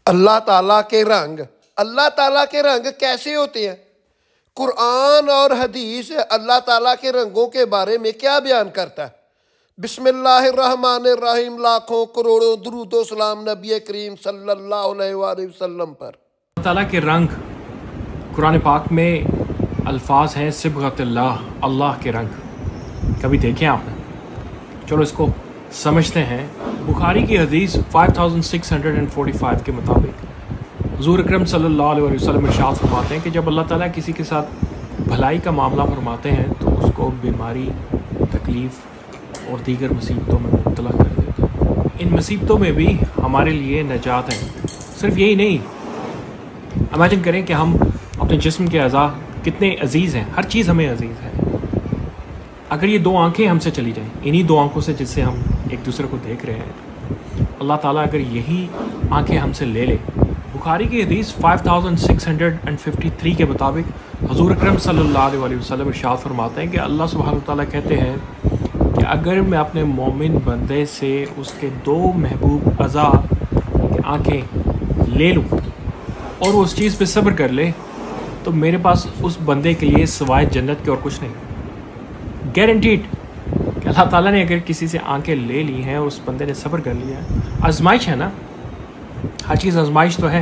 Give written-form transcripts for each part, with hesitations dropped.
اللہ تعالیٰ کے رنگ، اللہ تعالیٰ کے رنگ کیسے ہوتے ہیں؟ قرآن اور حدیث اللہ تعالیٰ کے رنگوں کے بارے میں کیا بیان کرتا ہے؟ بسم اللہ الرحمن الرحیم، لاکھوں کروڑوں درود و سلام نبی کریم صلی اللہ علیہ وآلہ وسلم پر۔ اللہ تعالیٰ کے رنگ قرآن پاک میں الفاظ ہیں صبغۃ اللہ، اللہ کے رنگ۔ کبھی دیکھیں آپ نے؟ چلو اس کو سمجھتے ہیں۔ بخاری کی حدیث 5645 کے مطابق حضور اکرم صلی اللہ علیہ وسلم ارشاد فرماتے ہیں کہ جب اللہ تعالیٰ کسی کے ساتھ بھلائی کا معاملہ فرماتے ہیں تو اس کو بیماری، تکلیف اور دیگر مصیبتوں میں مبتلا کر دیتے ہیں۔ ان مصیبتوں میں بھی ہمارے لیے نجات ہے۔ صرف یہی نہیں، امیجن کریں کہ ہم اپنے جسم کے اعضاء کتنے عزیز ہیں، ہر چیز ہمیں عزیز ہے۔ اگر یہ دو آنکھیں ہم سے چلی جائیں، انہی دو آنکھوں سے جس سے ہم ایک دوسرے کو دیکھ رہے ہیں، اللہ تعالیٰ اگر یہی آنکھیں ہم سے لے لے۔ بخاری کی حدیث 5653 کے مطابق حضور اکرم صلی اللہ علیہ وسلم ارشاد فرماتے ہیں کہ اللہ سبحانہ وتعالیٰ کہتے ہیں کہ اگر میں اپنے مومن بندے سے اس کے دو محبوب اعضاء کی آنکھیں لے لوں اور وہ اس چیز پہ صبر کر لے تو میرے پاس اس بندے کے لیے سوائے جنت کے اور کچھ نہیں۔ گارنٹیڈ کہ اللہ تعالیٰ نے اگر کسی سے آنکھیں لے لی ہیں اور اس بندے نے صبر کر لیا ہے، آزمائش ہے نا، ہر چیز آزمائش تو ہے،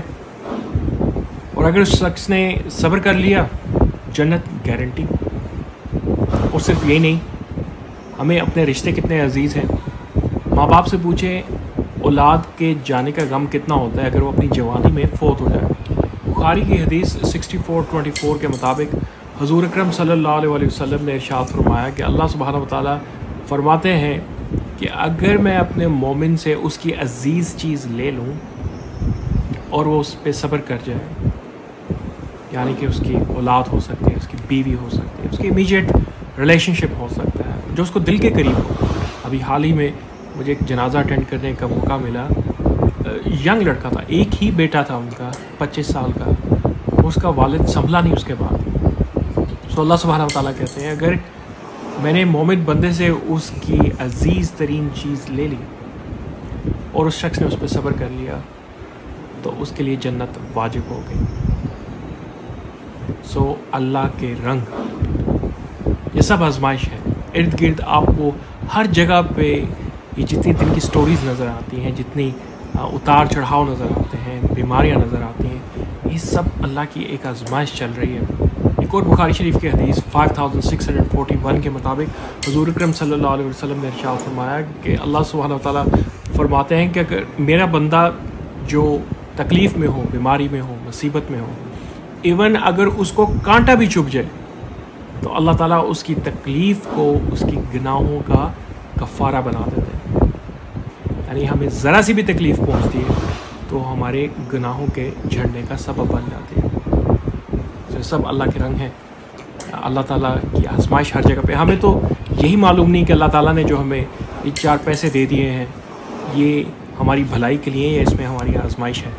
اور اگر اس شخص نے صبر کر لیا جنت گارنٹی۔ اور صرف یہی نہیں، ہمیں اپنے رشتے کتنے عزیز ہیں۔ ماں باپ سے پوچھیں اولاد کے جانے کا غم کتنا ہوتا ہے اگر وہ اپنی جوانی میں فوت ہو جائے۔ بخاری کی حدیث 6424 کے مطابق حضور اکرم صلی اللہ علیہ وسلم نے ارشاد فرمایا کہ اللہ سبحانہ وتعالیٰ فرماتے ہیں کہ اگر میں اپنے مومن سے اس کی عزیز چیز لے لوں اور وہ اس پہ صبر کر جائے، یعنی کہ اس کی اولاد ہو سکتی ہے، اس کی بیوی ہو سکتی ہے، اس کی امیجیٹ ریلیشن شپ ہو سکتا ہے جو اس کو دل کے قریب ہو۔ ابھی حال ہی میں مجھے ایک جنازہ اٹینڈ کرنے کا موقع ملا، ینگ لڑکا تھا، ایک ہی بیٹا تھا ان کا 25 سال کا، اس کا والد سنبھلا نہیں اس کے بعد۔ تو اللہ سبحانہ وتعالیٰ کہتے ہیں اگر میں نے مومن بندے سے اس کی عزیز ترین چیز لے لی اور اس شخص نے اس پہ صبر کر لیا تو اس کے لیے جنت واجب ہو گئی۔ سو اللہ کے رنگ یہ سب آزمائش ہے۔ ارد گرد آپ کو ہر جگہ پہ یہ جتنی دل کی سٹوریز نظر آتی ہیں، جتنی اتار چڑھاؤ نظر آتے ہیں، بیماریاں نظر آتی ہیں، یہ سب اللہ کی ایک آزمائش چل رہی ہے۔ ایک اور بخاری شریف کی حدیث 5641 کے مطابق حضور اکرم صلی اللہ علیہ وسلم نے ارشاد فرمایا کہ اللہ سبحانہ وتعالیٰ فرماتے ہیں کہ اگر میرا بندہ جو تکلیف میں ہو، بیماری میں ہو، مصیبت میں ہو، ایون اگر اس کو کانٹا بھی چبھ جائے تو اللہ تعالیٰ اس کی تکلیف کو اس کی گناہوں کا کفارہ بنا دیتے ہیں۔ یعنی ہمیں ذرا سی بھی تکلیف پہنچتی ہے تو ہمارے گناہوں کے جھڑنے کا سبب بن جاتی ہے۔ تو سب اللہ کے رنگ ہیں، اللہ تعالیٰ کی آزمائش ہر جگہ پہ۔ ہمیں تو یہی معلوم نہیں کہ اللہ تعالیٰ نے جو ہمیں یہ 4 پیسے دے دیے ہیں یہ ہماری بھلائی کے لیے یا اس میں ہماری آزمائش ہے۔